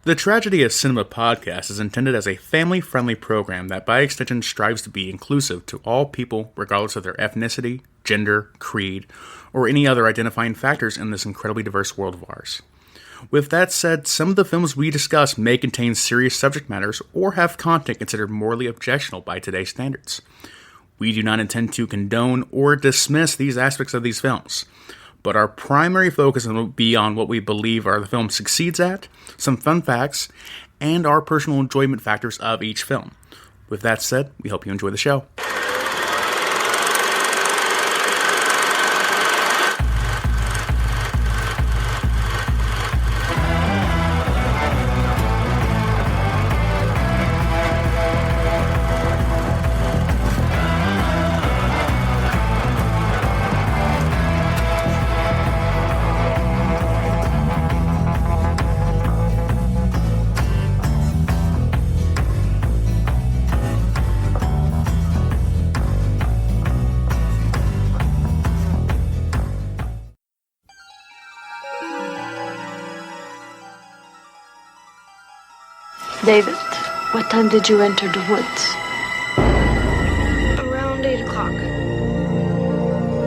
The Tragedy of Cinema podcast is intended as a family-friendly program that by extension strives to be inclusive to all people regardless of their ethnicity, gender, creed, or any other identifying factors in this incredibly diverse world of ours. With that said, some of the films we discuss may contain serious subject matters or have content considered morally objectionable by today's standards. We do not intend to condone or dismiss these aspects of these films, but our primary focus will be on what we believe the film succeeds at, some fun facts, and our personal enjoyment factors of each film. With that said, we hope you enjoy the show. David, what time did you enter the woods? Around 8 o'clock.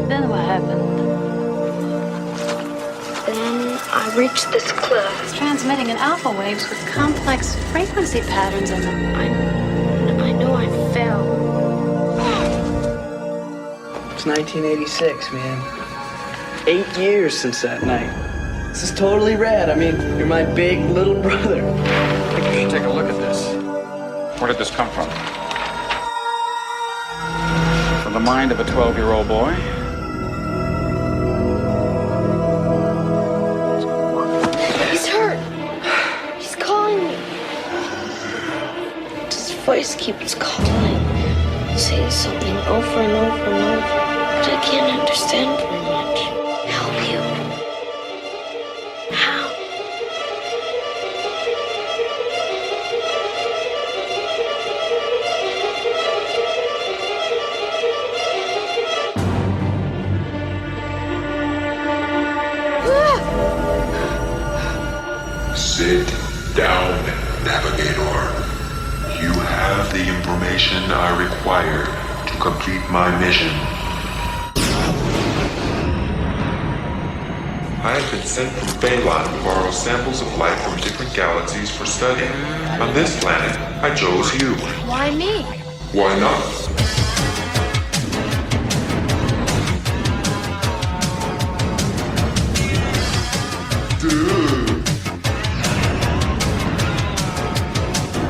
Then what happened? Then I reached this cliff. It's transmitting in alpha waves with complex frequency patterns in them. I know I fell. It's 1986, man. 8 years since that night. This is totally rad. I mean, you're my big little brother. I think you should take a look at this. Where did this come from? From the mind of a 12-year-old boy? He's hurt. He's calling me. His voice keeps calling, saying something over and over and over. But I can't understand very much. Help you. How? Sit down, Navigator. You have the information I require to complete my mission. I have been sent from Phaelon to borrow samples of life from different galaxies for study. On this planet, I chose you. Why me? Why not?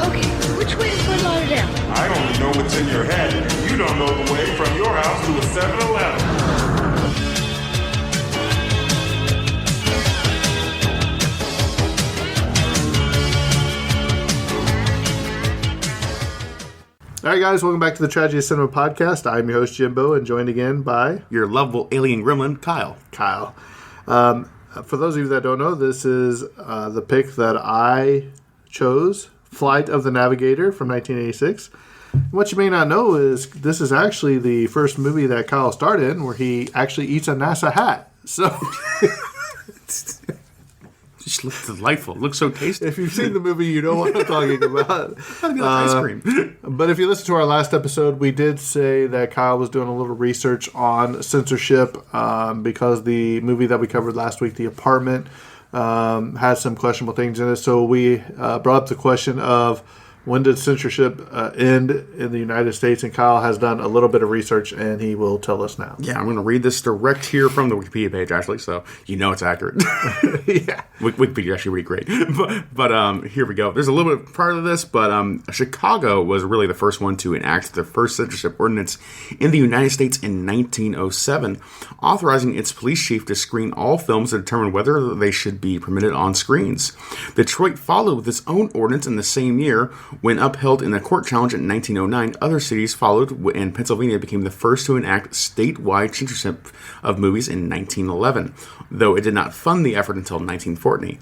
Okay, which way to put all down? I only know what's in your head. You don't know the way from your house to a 7-Eleven. All right, guys, welcome back to the Tragedy of Cinema podcast. I'm your host, Jimbo, and joined again by Your lovable alien gremlin, Kyle. Kyle. For those of you that don't know, this is the pick that I chose, Flight of the Navigator from 1986. What you may not know is this is actually the first movie that Kyle starred in where he actually eats a NASA hat. So... Just looks delightful. It looks so tasty. If you've seen the movie, you know what I'm talking about. Gotta be like ice cream. But if you listen to our last episode, we did say that Kyle was doing a little research on censorship because the movie that we covered last week, The Apartment, has some questionable things in it. So we brought up the question of when did censorship end in the United States? And Kyle has done a little bit of research, and he will tell us now. Yeah, I'm going to read this direct here from the Wikipedia page, actually, so you know it's accurate. Yeah. Wikipedia is actually really great. But here we go. There's a little bit prior to this, but Chicago was really the first one to enact the first censorship ordinance in the United States in 1907, authorizing its police chief to screen all films to determine whether they should be permitted on screens. Detroit followed with its own ordinance in the same year. When upheld in a court challenge in 1909, other cities followed, and Pennsylvania became the first to enact statewide censorship of movies in 1911, though it did not fund the effort until 1940.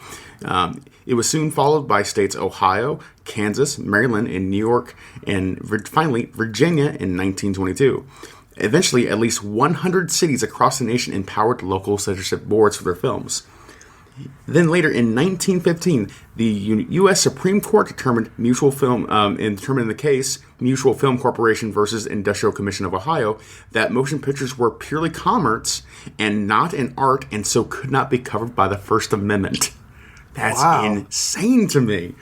It was soon followed by states Ohio, Kansas, Maryland, and New York, and finally Virginia in 1922. Eventually, at least 100 cities across the nation empowered local censorship boards for their films. Then later in 1915, the U.S. Supreme Court determined determined the case Mutual Film Corporation versus Industrial Commission of Ohio that motion pictures were purely commerce and not an art, and so could not be covered by the First Amendment. That's insane to me.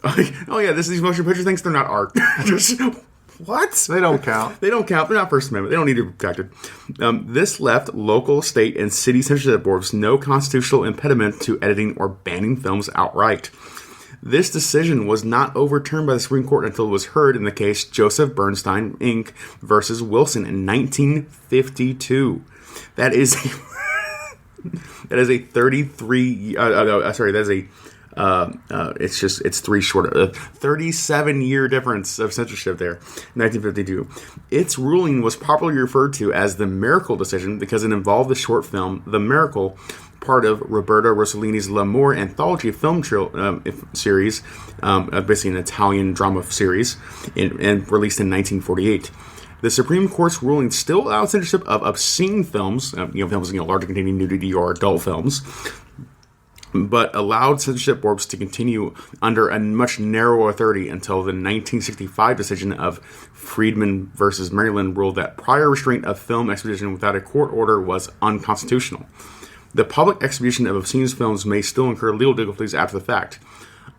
Like, oh yeah, these motion picture things, they're not art. Just, what? They don't count. They don't count. They're not First Amendment. They don't need to be protected. This left local, state, and city censorship boards no constitutional impediment to editing or banning films outright. This decision was not overturned by the Supreme Court until it was heard in the case Joseph Bernstein, Inc. versus Wilson in 1952. That is a 33. Sorry, that is a. It's 3 short. 37-year difference of censorship there, 1952. Its ruling was popularly referred to as the Miracle Decision because it involved the short film The Miracle, part of Roberto Rossellini's L'Amour anthology film series, basically an Italian drama series, and released in 1948. The Supreme Court's ruling still allowed censorship of obscene films, films largely containing nudity or adult films, but allowed censorship boards to continue under a much narrower authority until the 1965 decision of Friedman versus Maryland ruled that prior restraint of film exhibition without a court order was unconstitutional. The public exhibition of obscene films may still incur legal difficulties after the fact.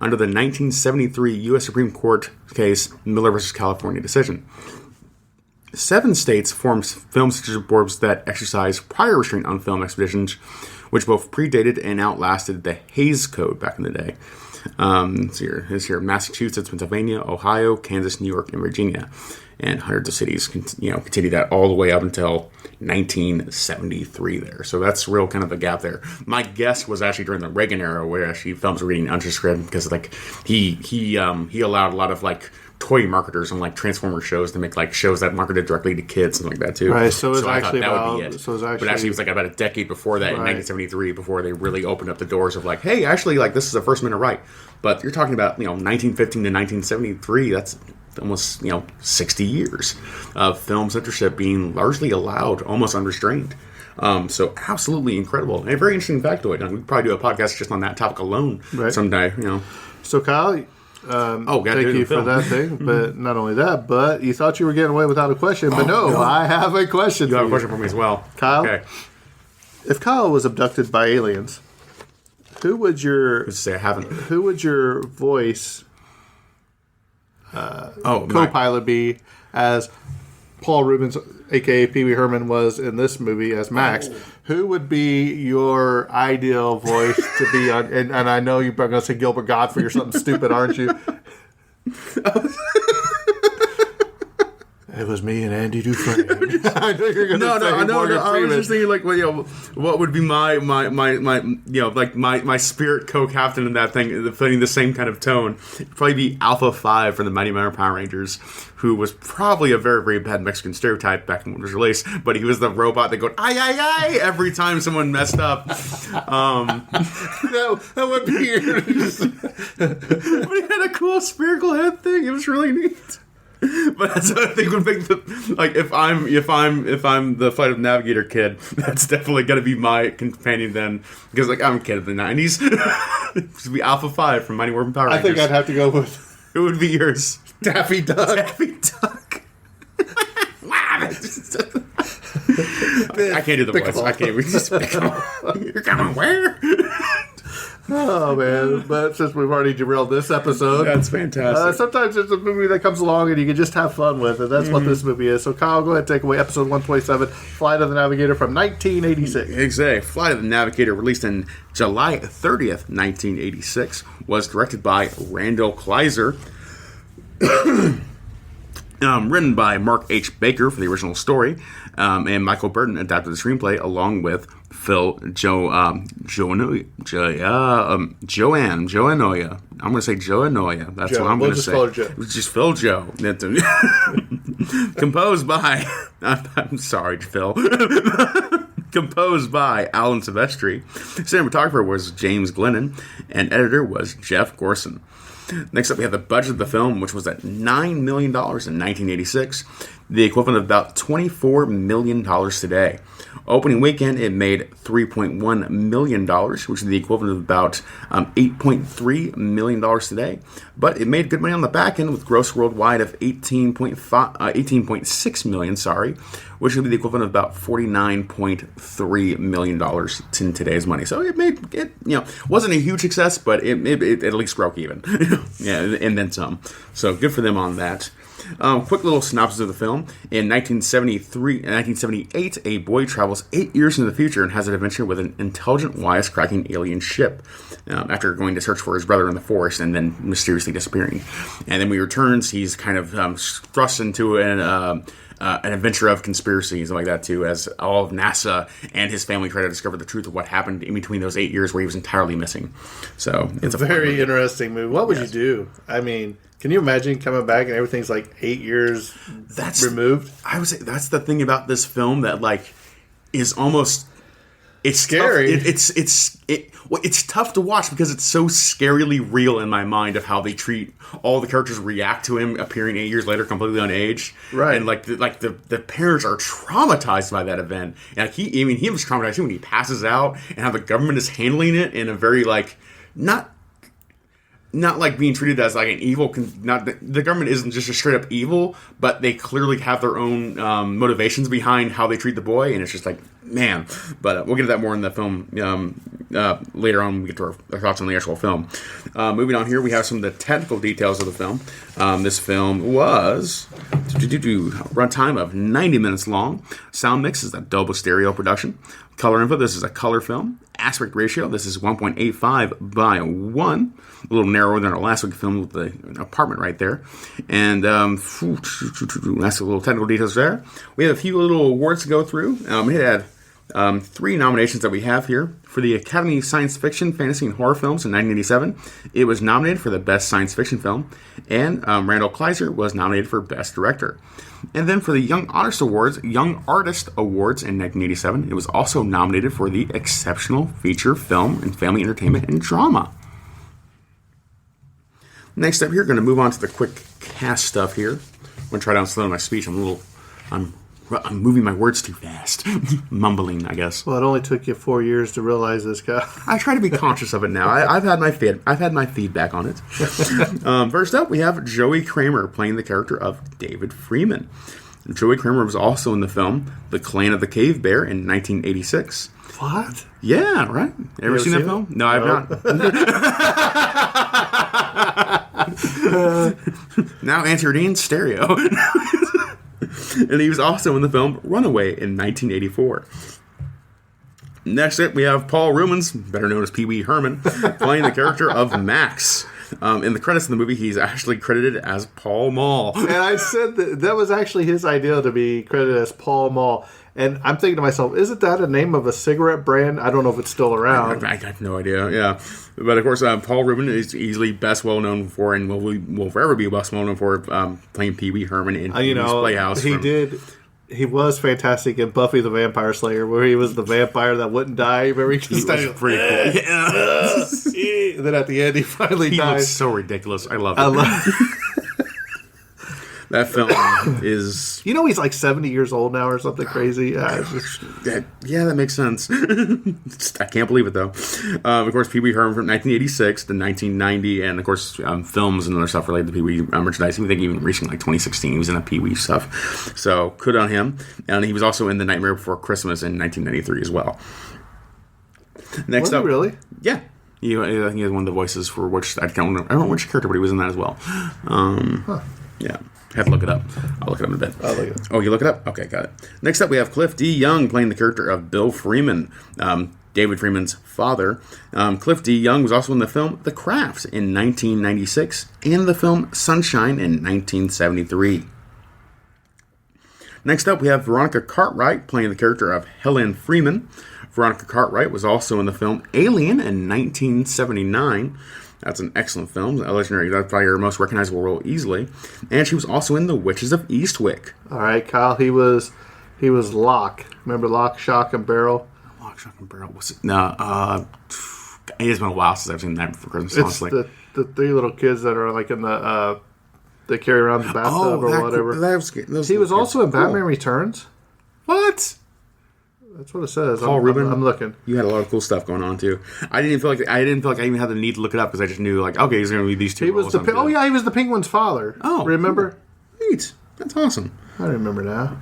Under the 1973 U.S. Supreme Court case Miller versus California decision, 7 states formed film censorship boards that exercise prior restraint on film exhibitions, which both predated and outlasted the Hays Code back in the day. It's here: Massachusetts, Pennsylvania, Ohio, Kansas, New York, and Virginia. And hundreds of cities continue that all the way up until 1973 there. So that's real kind of a gap there. My guess was actually during the Reagan era where actually films were getting unrestricted because he allowed a lot of toy marketers on Transformer shows to make shows that marketed directly to kids and like that too. Right. So I actually thought that would be it. But actually it was about a decade before that, in 1973, before they really opened up the doors of hey, actually this is a First Amendment right. But you're talking about 1915 to 1973. That's almost 60 years of film censorship being largely allowed, almost unrestrained. So absolutely incredible and a very interesting factoid. We could probably do a podcast just on that topic alone someday. So Kyle. Thank you for that thing. But not only that, but you thought you were getting away without a question. But no, I have a question. You have a question for me as well, Kyle. Okay. If Kyle was abducted by aliens, who would your voice co-pilot be as Paul Rubens, a.k.a. Pee Wee Herman, was in this movie as Max? Who would be your ideal voice to be on? And I know you're going to say Gilbert Gottfried or something stupid, aren't you? It was me and Andy Dufresne. I know you're going to say Morgan Freeman. I was just thinking, what would be my spirit co-captain in that thing, putting the same kind of tone? It'd probably be Alpha 5 from the Mighty Morphin Power Rangers, who was probably a very, very bad Mexican stereotype back when it was released, but he was the robot that go, "Ay, ay, ay," every time someone messed up. That would be But he had a cool spherical head thing. It was really neat. But that's what I think would make if I'm the Flight of Navigator kid, that's definitely gonna be my companion then, because I'm a kid of the 90s. It would be Alpha 5 from Mighty Morphin Power Rangers. I think I'd have to go with. Who would be yours? Daffy Duck. Daffy Duck. I can't do the voice. I can't. We just you're coming where? Oh man! But since we've already derailed this episode, that's fantastic. Sometimes there's a movie that comes along and you can just have fun with it. That's what this movie is. So Kyle, go ahead and take away episode 127, Flight of the Navigator from 1986. Exactly. Flight of the Navigator, released in July 30th, 1986, was directed by Randall Kleiser. Written by Mark H. Baker for the original story, and Michael Burton adapted the screenplay along with Joannoia. I'm going to say Joannoia. That's what I'm going to say. Just Phil Joe. Composed by... I'm sorry, Phil. Composed by Alan Silvestri. Cinematographer was James Glennon, and editor was Jeff Gorson. Next up, we have the budget of the film, which was at $9 million in 1986, the equivalent of about $24 million today. Opening weekend, it made $3.1 million, which is the equivalent of about $8.3 million today. But it made good money on the back end with gross worldwide of $18.6 million, which would be the equivalent of about $49.3 million in today's money. So it wasn't a huge success, but it at least broke even. Yeah, and then some. So good for them on that. Quick little synopsis of the film. In 1978, a boy travels 8 years into the future and has an adventure with an intelligent, wisecracking alien ship after going to search for his brother in the forest and then mysteriously disappearing. And then when he returns, he's kind of thrust into an adventure of conspiracies like that too, as all of NASA and his family try to discover the truth of what happened in between those 8 years where he was entirely missing. So it's a very interesting movie. What would you do? I mean, can you imagine coming back and everything's like 8 years removed? I would say that's the thing about this film that is almost it's scary. Tough. It's tough to watch because it's so scarily real in my mind of how they treat all the characters react to him appearing 8 years later completely unaged. Right. And the parents are traumatized by that event. And he was traumatized too when he passes out and how the government is handling it in a very not like being treated as like an evil. The government isn't just a straight up evil, but they clearly have their own motivations behind how they treat the boy, and it's just like, man. But we'll get to that more in the film later on when we get to our thoughts on the actual film. Moving on here, we have some of the technical details of the film. This film was runtime of 90 minutes long. Sound mix is a double stereo production. Color info, this is a color film. Aspect ratio, this is 1.85:1. A little narrower than our last week film with the apartment right there. And that's a little technical details there. We have a few little awards to go through. It had 3 nominations that we have here. For the Academy of Science Fiction, Fantasy, and Horror Films in 1987, it was nominated for the Best Science Fiction Film. And Randall Kleiser was nominated for Best Director. And then for the Young Artist Awards in 1987, it was also nominated for the Exceptional Feature Film in Family Entertainment and Drama. Next up here, going to move on to the quick cast stuff here. I'm going to try down slow in my speech. I'm moving my words too fast. Mumbling, I guess. Well, it only took you 4 years to realize this, guy. I try to be conscious of it now. I've had my feedback on it. First up, we have Joey Kramer playing the character of David Freeman. Joey Kramer was also in the film The Clan of the Cave Bear in 1986. What? Yeah, right. Ever seen that film? No, I've not. Now Auntie Dean stereo. And he was also in the film Runaway in 1984. Next up, we have Paul Reubens, better known as Pee Wee Herman, playing the character of Max. In the credits of the movie, he's actually credited as Paul Mall. And I said that was actually his idea to be credited as Paul Mall. And I'm thinking to myself, isn't that a name of a cigarette brand? I don't know if it's still around. I have no idea, yeah. But of course, Paul Rubin is easily best well known for, and will forever be best well known for, playing Pee Wee Herman in Pee-wee's Playhouse. He was fantastic in Buffy the Vampire Slayer, where he was the vampire that wouldn't die. Remember, he was pretty cool. And then at the end, he finally died. He looks so ridiculous. I love it. That film is... You know he's like 70 years old now or something crazy? Yeah, that makes sense. I can't believe it, though. Of course, Pee Wee Herman from 1986 to 1990, and of course, films and other stuff related to Pee Wee merchandise. I think even reaching like 2016, he was in a Pee Wee stuff. So, good on him. And he was also in The Nightmare Before Christmas in 1993 as well. Next up... really? Yeah. I think he had one of the voices for which... I don't remember which character, but he was in that as well. Yeah. I have to look it up. I'll look it up in a bit. Oh, you look it up? Okay, got it. Next up, we have Cliff D. Young playing the character of Bill Freeman, David Freeman's father. Cliff D. Young was also in the film The Craft in 1996 and the film Sunshine in 1973. Next up, we have Veronica Cartwright playing the character of Helen Freeman. Veronica Cartwright was also in the film Alien in 1979. That's an excellent film. A legendary. That's probably her most recognizable role easily. And she was also in The Witches of Eastwick. All right, Kyle. He was Locke. Remember Locke, Shock, and Barrel? Locke, Shock, and Barrel. Was it? No. It has been a while since I've seen that for Christmas. Honestly, the three little kids that are like in the they carry around the bathtub or whatever. He was also in Batman Returns. What? That's what it says. Paul Rubin. I'm looking. You had a lot of cool stuff going on too. I didn't feel like I even had the need to look it up because I just knew like, okay, he's going to be these two. He was he was the Penguin's father. Oh, remember? Cool. Neat. That's awesome. I remember now.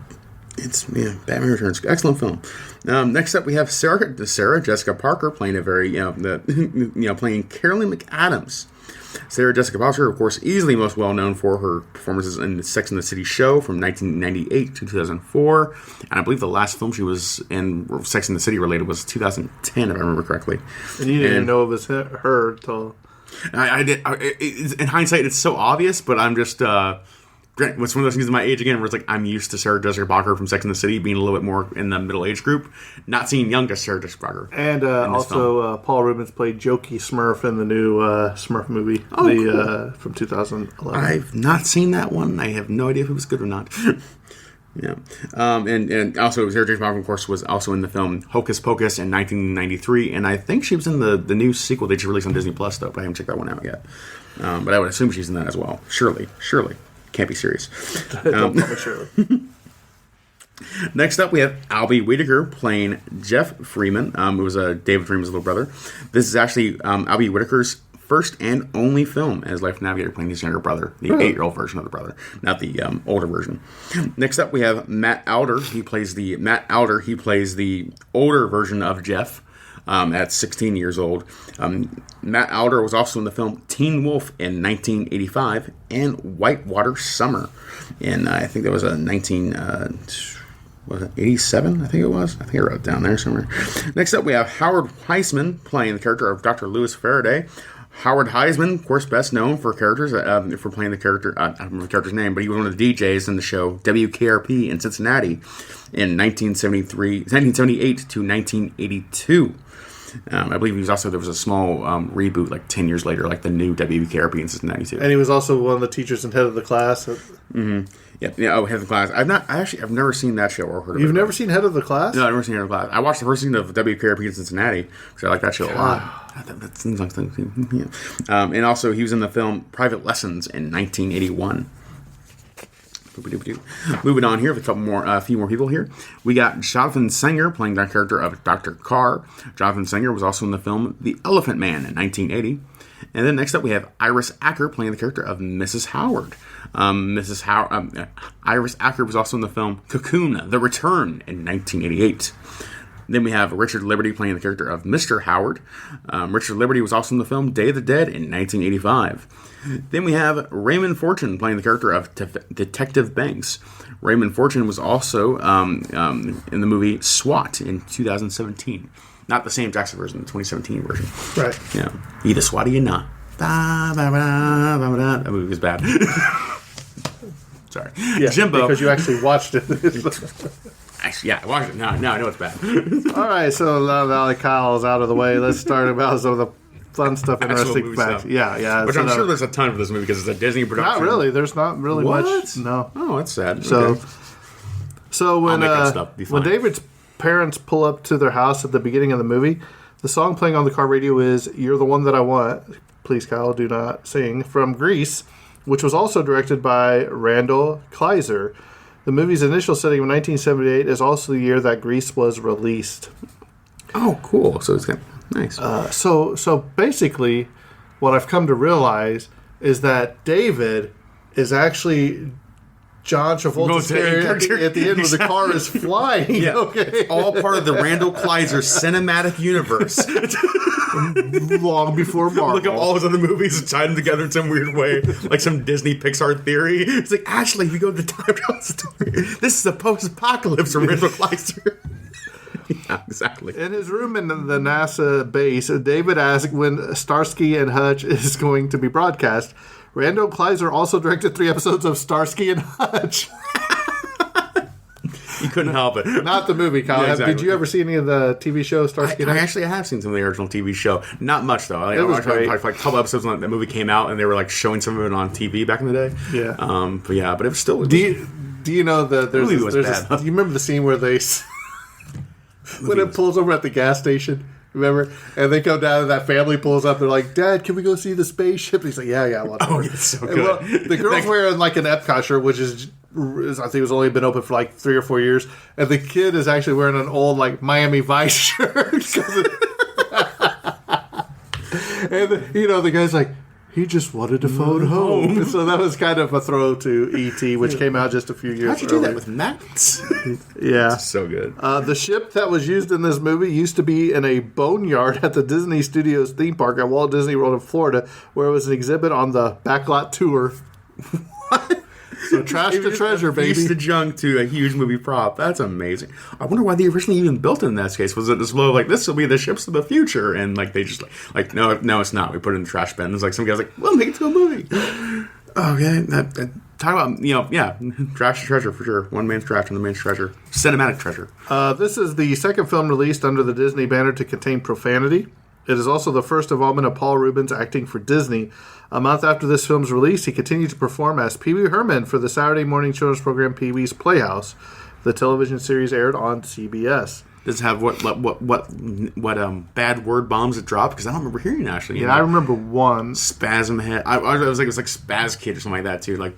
It's Batman Returns, excellent film. Next up, we have Sarah Jessica Parker playing a very playing Carolyn McAdams. Sarah Jessica Parker, of course, easily most well known for her performances in the Sex and the City show from 1998 to 2004, and I believe the last film she was in Sex and the City related was 2010, if I remember correctly. And you didn't even know it was her till I did. In hindsight, it's so obvious, but I'm just. It's one of those things at my age again where it's like I'm used to Sarah Jessica Parker from Sex and the City being a little bit more in the middle age group, not seeing youngest Sarah Jessica Parker. And also Paul Rubens played Jokey Smurf in the new Smurf movie from 2011. I've not seen that one. I have no idea if it was good or not. Yeah. And also Sarah Jessica Parker, of course, was also in the film Hocus Pocus in 1993, and I think she was in the new sequel they just released on Disney Plus, though, but I haven't checked that one out yet. But I would assume she's in that as well. Surely. Can't be serious. Surely. Next up, we have Albie Whitaker playing Jeff Freeman. It was David Freeman's little brother. This is actually Albie Whitaker's first and only film as Life Navigator, playing his younger brother, the 8-year-old version of the brother, not the older version. Next up, we have Matt Alder. He plays the older version of Jeff. At 16 years old. Matt Alder was also in the film Teen Wolf in 1985 and Whitewater Summer in, I think that was a 87? I think it was. I think I wrote it down there somewhere. Next up, we have Howard Heisman playing the character of Dr. Louis Faraday. Howard Heisman, of course, best known for characters for playing the character. I don't remember the character's name, but he was one of the DJs in the show WKRP in Cincinnati in 1978 to 1982. I believe there was a small reboot like 10 years later, like the new WKRP in Cincinnati too. And he was also one of the teachers and head of the class. Mm-hmm. Yeah. Head of the Class. I've never seen that show or heard of it. You've never seen Head of the Class? No, I've never seen Head of the Class. I watched the first season of WKRP in Cincinnati because I like that show a lot. That seems like something. Yeah. And also, he was in the film Private Lessons in 1981. Moving on here with a few more people here. We got Jonathan Sanger playing the character of Dr. Carr. Jonathan Sanger was also in the film The Elephant Man in 1980. And then next up we have Iris Acker playing the character of Mrs. Howard. Iris Acker was also in the film Cocoon: The Return in 1988. Then we have Richard Liberty playing the character of Mr. Howard. Richard Liberty was also in the film Day of the Dead in 1985. Then we have Raymond Fortune playing the character of Detective Banks. Raymond Fortune was also in the movie SWAT in 2017. Not the Sam Jackson version, the 2017 version. Right. Yeah. Either SWAT or you're not. That movie was bad. Sorry. Yeah, Jimbo. Because you actually watched it. Actually, yeah, I watched it. Now I know it's bad. All right, so now that Kyle's out of the way, let's start about some of the fun stuff, interesting facts. Stuff. Yeah. Which I'm sure there's a ton of this movie because it's a Disney production. Not really. There's not really much. No. Oh, that's sad. So, okay. so when David's parents pull up to their house at the beginning of the movie, the song playing on the car radio is "You're the One That I Want." Please, Kyle, do not sing. From Grease, which was also directed by Randall Kleiser. The movie's initial setting of 1978 is also the year that Grease was released. Oh, cool. So it's kind of nice. So basically, what I've come to realize is that David is actually John Travolta's character at the end when the car is flying. Yeah. Okay. It's all part of the Randall Kleiser cinematic universe. Long before Marvel. Look up all his other movies and tie them together in some weird way, like some Disney Pixar theory. It's like, actually, we go to the time travel story. This is a post-apocalypse from Randall Kleiser. Yeah, exactly. In his room in the NASA base, David asked when Starsky and Hutch is going to be broadcast. Randall Kleiser also directed 3 episodes of Starsky and Hutch. You couldn't help it. Not the movie, Kyle. Yeah, exactly. Did you ever see any of the TV show Starsky and Hutch? I have seen some of the original TV show. Not much, though. It was great. Like a couple episodes when that movie came out, and they were like showing some of it on TV back in the day. Yeah. But it was still... Do you know that there's movie was bad. do you remember the scene where they... when it pulls over at the gas station Remember? And they come down and that family pulls up. They're like, "Dad, can we go see the spaceship?" And he's like, "Yeah, whatever." Oh, it's so good. Well, the girl's wearing like an Epcot shirt, which is I think it's only been open for like 3 or 4 years, and the kid is actually wearing an old like Miami Vice shirt. And the guy's like, he just wanted to phone home. So that was kind of a throw to E.T., which came out just a few years How'd you earlier. do that with magnets? Yeah. So good. The ship that was used in this movie used to be in a boneyard at the Disney Studios theme park at Walt Disney World in Florida, where it was an exhibit on the backlot tour. What? So trash to treasure, baby. Piece of junk to a huge movie prop. That's amazing. I wonder why they originally even built it in that case. Was it this low, like, this will be the ships of the future? And, like, they just, like no, it's not. We put it in the trash bin. It's like some guy's like, we'll make it to a movie. Okay. Talk about, trash to treasure for sure. One man's trash and the man's treasure. Cinematic treasure. This is the second film released under the Disney banner to contain profanity. It is also the first involvement of Paul Rubens acting for Disney. A month after this film's release, he continued to perform as Pee Wee Herman for the Saturday morning children's program Pee Wee's Playhouse. The television series aired on CBS. Does it have what bad word bombs it dropped? Because I don't remember hearing actually. Yeah, I remember one. Spasm head. I was like, it was like Spaz Kid or something like that too. Like,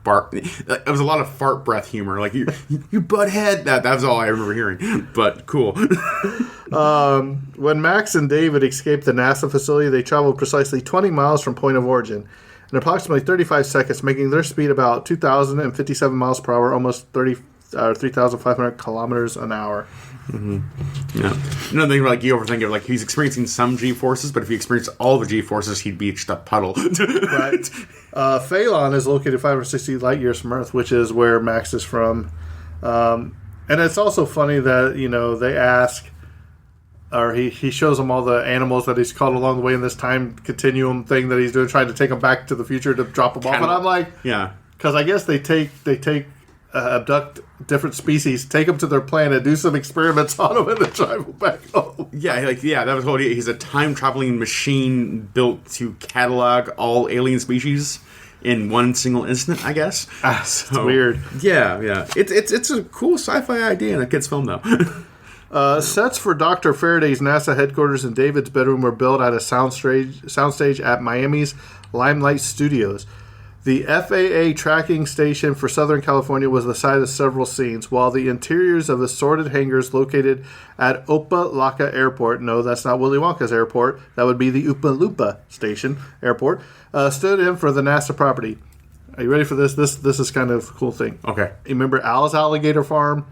fart. It was a lot of fart breath humor. Like, you butt head. That was all I remember hearing. But cool. When Max and David escaped the NASA facility, they traveled precisely 20 miles from point of origin in approximately 35 seconds, making their speed about 2,057 miles per hour, almost 3,500 kilometers an hour. Mm-hmm. Yeah. Another thing, like, you overthink it, like, he's experiencing some G-forces, but if he experienced all the G-forces, he'd be just a puddle. Right. Phelan is located 560 light years from Earth, which is where Max is from. And it's also funny that, they ask, or he shows them all the animals that he's caught along the way in this time continuum thing that he's doing, trying to take them back to the future to drop them off. And I'm like, yeah, because I guess they abduct different species, take them to their planet, do some experiments on them, and then drive them back home. Yeah, that was whole. He's a time traveling machine built to catalog all alien species in one single instant, I guess. It's weird. Yeah. It's a cool sci-fi idea in a kid's film, though. Sets for Dr. Faraday's NASA headquarters and David's bedroom were built at a soundstage at Miami's Limelight Studios. The FAA tracking station for Southern California was the site of several scenes, while the interiors of assorted hangars located at Opa-locka Airport, no, that's not Willy Wonka's airport, that would be the Opa-Loompa Station Airport, stood in for the NASA property. Are you ready for this? This is kind of a cool thing. Okay. You remember Al's Alligator Farm,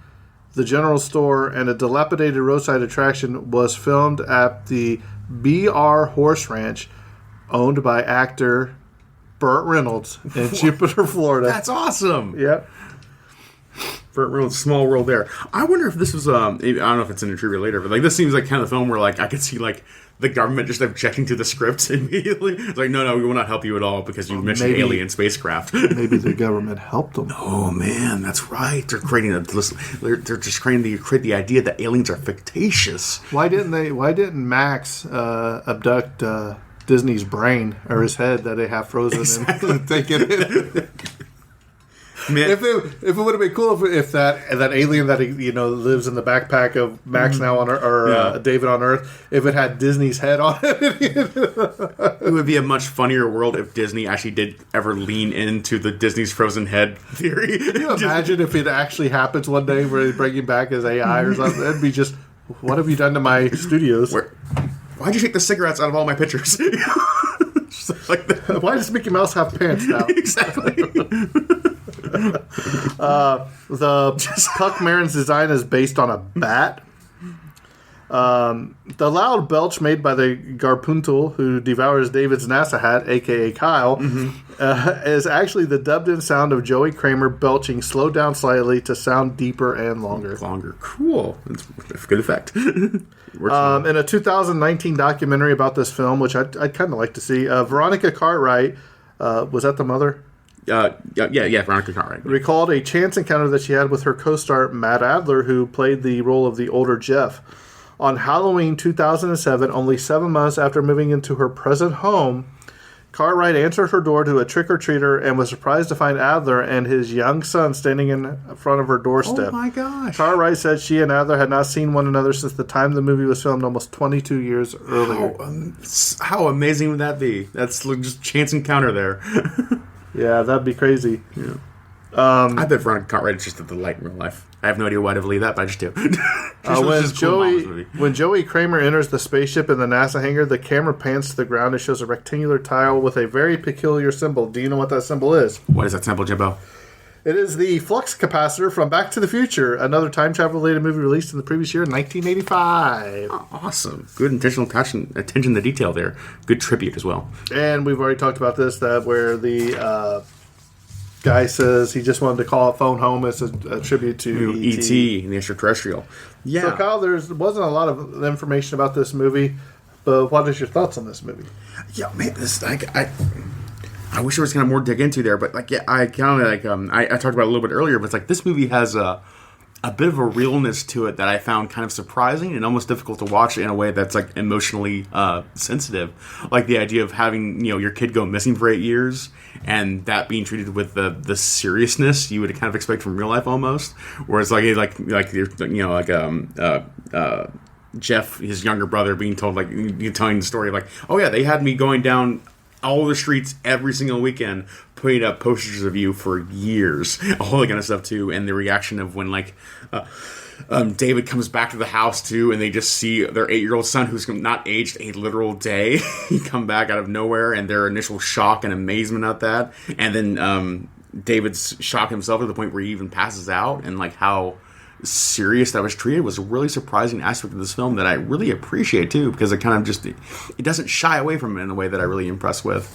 the general store, and a dilapidated roadside attraction was filmed at the BR Horse Ranch, owned by actor Burt Reynolds in Jupiter, Florida. That's awesome. Yep. Burt Reynolds, Small World there. I wonder if this was, I don't know if it's in a trivia later, but like this seems like kind of film where like I could see like the government just objecting to the script immediately. It's like, no, we will not help you at all because you mentioned alien spacecraft. Maybe the government helped them. Oh man, that's right. They're creating they're just create the idea that aliens are fictitious. Why didn't Max abduct Disney's brain or his head that they have frozen and take it in? Man. If it would have been cool if that alien that lives in the backpack of Max now on or David on Earth, if it had Disney's head on it. It would be a much funnier world if Disney actually did ever lean into the Disney's frozen head theory. Can you imagine if it actually happens one day where they bring him back as AI or something? That'd be just, what have you done to my studios? Why'd you take the cigarettes out of all my pictures? Like that. Why does Mickey Mouse have pants now? Exactly. The Puck Marin's design is based on a bat. The loud belch made by the Garpunkel, who devours David's NASA hat, a.k.a. Kyle, is actually the dubbed-in sound of Joey Kramer belching, slowed down slightly to sound deeper and longer. Cool. That's a good effect. In a 2019 documentary about this film, which I'd kind of like to see, Veronica Cartwright, was that the mother? Yeah, Veronica Cartwright. Recalled a chance encounter that she had with her co-star Matt Adler, who played the role of the older Jeff. On Halloween 2007, only 7 months after moving into her present home, Cartwright answered her door to a trick-or-treater and was surprised to find Adler and his young son standing in front of her doorstep. Oh my gosh. Cartwright said she and Adler had not seen one another since the time the movie was filmed almost 22 years earlier. How amazing would that be? That's just chance encounter there. Yeah, that'd be crazy. Yeah. I bet Veronica Cartwright is just a delight in real life. I have no idea why to believe that, but I just do. When Joey Kramer enters the spaceship in the NASA hangar, the camera pans to the ground and shows a rectangular tile with a very peculiar symbol. Do you know what that symbol is? What is that symbol, Jimbo? It is the flux capacitor from Back to the Future, another time travel-related movie released in the previous year, 1985. Awesome. Good intentional attention to detail there. Good tribute as well. And we've already talked about this, that where the guy says he just wanted to call a phone home as a tribute to E.T., the extraterrestrial. Yeah. So, Kyle, there wasn't a lot of information about this movie, but what is your thoughts on this movie? Yeah, man, I wish there was kind of more to dig into there, but like, yeah, I kind of like I talked about it a little bit earlier, but it's like this movie has a bit of a realness to it that I found kind of surprising and almost difficult to watch in a way that's like emotionally sensitive. Like the idea of having your kid go missing for 8 years and that being treated with the seriousness you would kind of expect from real life almost. Whereas Jeff, his younger brother, being told telling the story of like, oh yeah, they had me going down all the streets every single weekend, putting up posters of you for years, all that kind of stuff too, and the reaction of when David comes back to the house too, and they just see their 8-year-old son who's not aged a literal day, he come back out of nowhere, and their initial shock and amazement at that, and then David's shocked himself to the point where he even passes out, and like how serious that was treated was a really surprising aspect of this film that I really appreciate too, because it kind of just it doesn't shy away from it in a way that I really impressed with,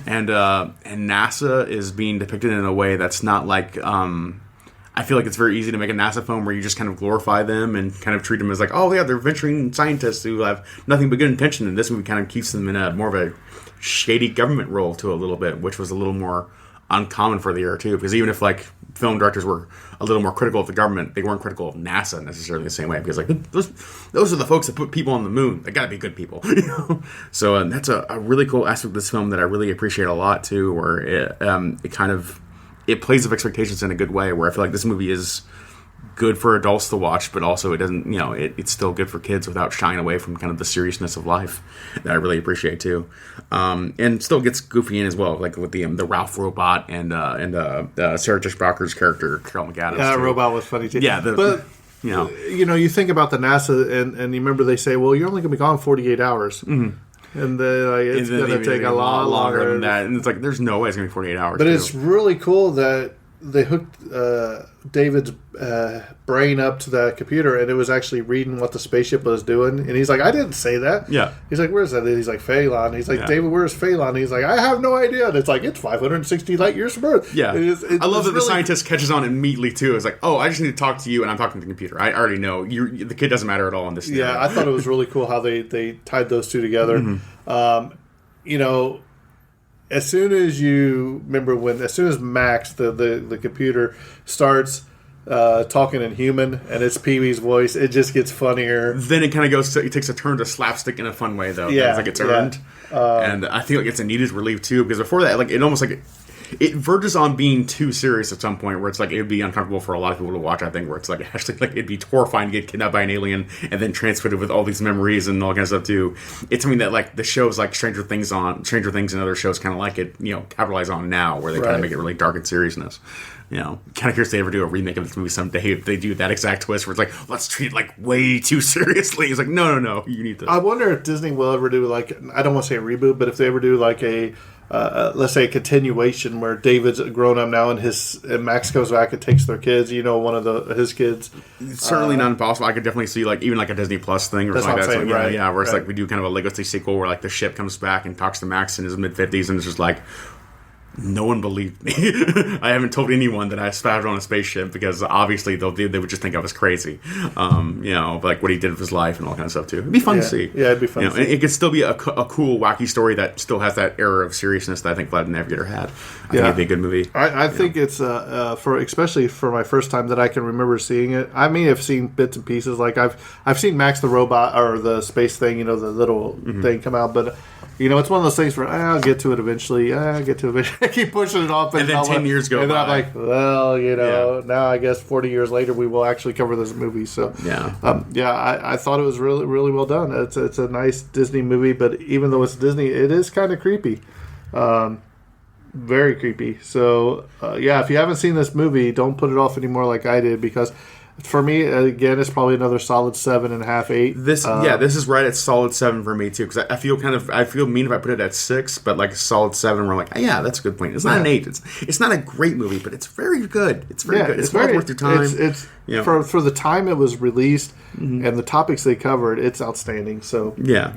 and NASA is being depicted in a way that's not like I feel like it's very easy to make a NASA film where you just kind of glorify them and kind of treat them as like, oh yeah, they're venturing scientists who have nothing but good intention, and this movie kind of keeps them in a more of a shady government role to a little bit, which was a little more uncommon for the era too, because even if like film directors were a little more critical of the government, they weren't critical of NASA necessarily the same way, because like those are the folks that put people on the moon. They gotta be good people, So that's a really cool aspect of this film that I really appreciate a lot too, where it plays with expectations in a good way, where I feel like this movie is good for adults to watch, but also it doesn't, it's still good for kids without shying away from kind of the seriousness of life that I really appreciate too, and still gets goofy in as well, like with the Ralph robot and Sarah Jessica Parker's character Carol McAdams. Yeah, too. Robot was funny too. Yeah, you think about the NASA and you remember they say, well, you're only going to be gone 48 hours. Mm-hmm. And then it's going to take a lot longer than that, and it's like there's no way it's going to be 48 hours. But it's really cool that they hooked David's brain up to the computer, and it was actually reading what the spaceship was doing. And he's like, I didn't say that. Yeah. He's like, where's that? And he's like, Phelan. He's like, David, where's Phelan? And he's like, I have no idea. And it's like, it's 560 light years from Earth. Yeah. I love that the scientist catches on immediately, too. It's like, oh, I just need to talk to you, and I'm talking to the computer. I already know. The kid doesn't matter at all in this. Yeah, I thought it was really cool how they tied those two together. Mm-hmm. As soon as Max, the computer, starts talking in human, and it's Pee-wee's voice, it just gets funnier. Then it kind of it takes a turn to slapstick in a fun way, though. Yeah. It's like it's earned. And I feel like it's a needed relief, too, because before that, like, it almost like... It verges on being too serious at some point, where it's like it would be uncomfortable for a lot of people to watch. I think where it's like actually like it'd be horrifying to get kidnapped by an alien and then transmitted with all these memories and all kind of stuff too. It's something that like the shows like Stranger Things and other shows kind of like it, capitalize on now, where they kind of make it really dark and seriousness. Kind of curious if they ever do a remake of this movie someday. If they do that exact twist where it's like, let's treat it like way too seriously. It's like, no, you need to. I wonder if Disney will ever do like, I don't want to say a reboot, but if they ever do like a let's say a continuation where David's grown up now and Max goes back and takes their kids, one of his kids. It's certainly not impossible. I could definitely see like even like a Disney Plus thing or something like that. Saying, right, where it's like we do kind of a legacy sequel where like the ship comes back and talks to Max in his mid-50s and it's just like No one believed me. I haven't told anyone that I traveled on a spaceship because obviously they would just think I was crazy. Like what he did with his life and all that kind of stuff too. It'd be fun to see. Yeah, it'd be fun to see. It could still be a cool, wacky story that still has that air of seriousness that I think Vlad the Navigator had. I think it'd be a good movie. I think it's especially for my first time that I can remember seeing it. I may have seen bits and pieces. Like I've seen Max the Robot or the space thing, the little thing come out, but it's one of those things where I'll get to it eventually. I keep pushing it off, and then 10 years go by. And then I'm like, well, now I guess 40 years later we will actually cover this movie. So I thought it was really, really well done. It's a nice Disney movie, but even though it's Disney, it is kind of creepy. Very creepy. So, if you haven't seen this movie, don't put it off anymore like I did, because for me, again, it's probably another solid 7.5, 8. This is right at solid 7 for me too, because I feel mean if I put it at 6, but like a solid 7, where I'm like, that's a good point. It's not an 8. It's not a great movie, but it's very good. It's very good. It's well worth your time. It's for the time it was released and the topics they covered, it's outstanding. So yeah.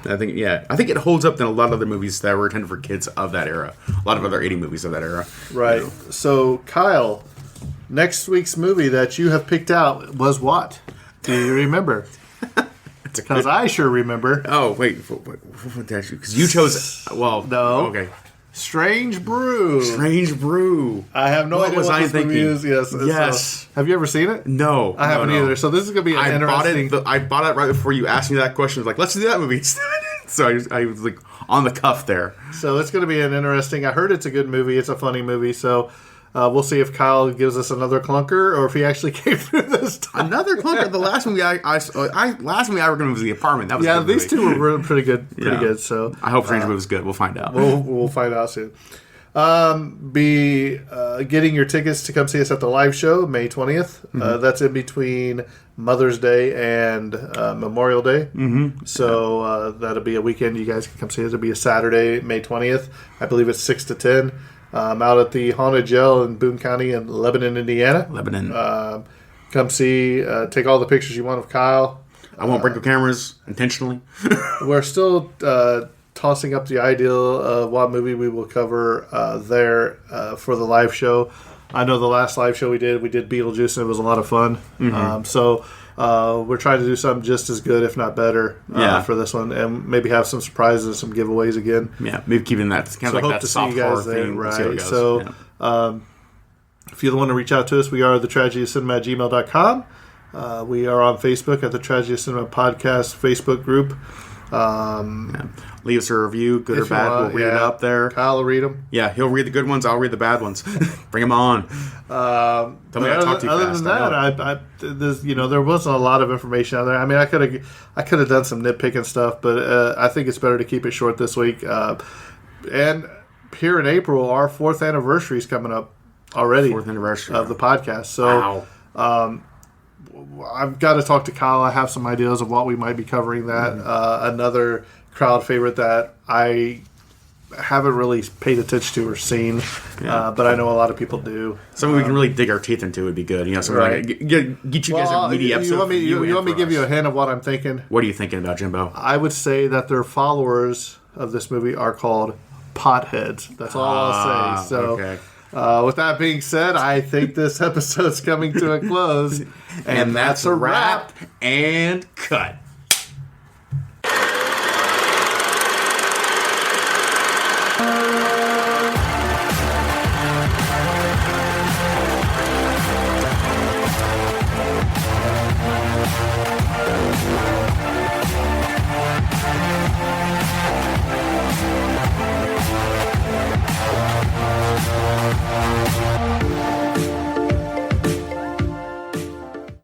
I think it holds up than a lot of other movies that were intended for kids of that era. A lot of other 80 movies of that era. Right. So, Kyle, next week's movie that you have picked out was what? Do you remember? Because I sure remember. Oh, wait. What did you? Because you chose... Well, no. Okay. Strange Brew. I have no idea what this movie is. Yes. So, have you ever seen it? No. I haven't either. So this is going to be an interesting... I bought it right before you asked me that question. I was like, let's do that movie instead. So I was like on the cuff there. So it's going to be an interesting... I heard it's a good movie. It's a funny movie. So we'll see if Kyle gives us another clunker or if he actually came through this time. Another clunker? The last movie last movie I recommended was The Apartment. That was a good these movie. two were pretty good. Good. So I hope Strange Brew was good. We'll find out. We'll find out soon. Be getting your tickets to come see us at the live show May 20th. That's in between Mother's Day and Memorial Day. So that'll be a weekend. You guys can come see us. It'll be a Saturday, May 20th. I believe it's 6 to 10. Out at the Haunted Jail in Boone County in Lebanon, Indiana. Come see, take all the pictures you want of Kyle. I won't break the cameras intentionally. We're still tossing up the idea of what movie we will cover there for the live show. I know the last live show we did Beetlejuice, and it was a lot of fun. So we're trying to do something just as good, if not better, for this one, and maybe have some surprises and some giveaways again. Yeah, maybe keeping that kind of like that soft horror thing. Right. So if you want to reach out to us, we are thetragedyofcinema@gmail.com. We are on Facebook at the Tragedy of Cinema Podcast Facebook group. Leave us a review, good or bad. We'll read it up there. Kyle will read them. Yeah, he'll read the good ones. I'll read the bad ones. Bring them on. Tell me I talk too fast. Other than that, there wasn't a lot of information out there. I mean, I could have done some nitpicking stuff, but I think it's better to keep it short this week. And here in April, our 4th anniversary is coming up already. 4th anniversary of the podcast. So, I've got to talk to Kyle. I have some ideas of what we might be covering that. Another crowd favorite that I haven't really paid attention to or seen, but I know a lot of people do. Something we can really dig our teeth into would be good. Something like get you guys a meaty episode. You want me to give you a hint of what I'm thinking? What are you thinking about, Jimbo? I would say that their followers of this movie are called potheads. That's all I'll say. So. Okay. With that being said, I think this episode's coming to a close. And that's a wrap and cut.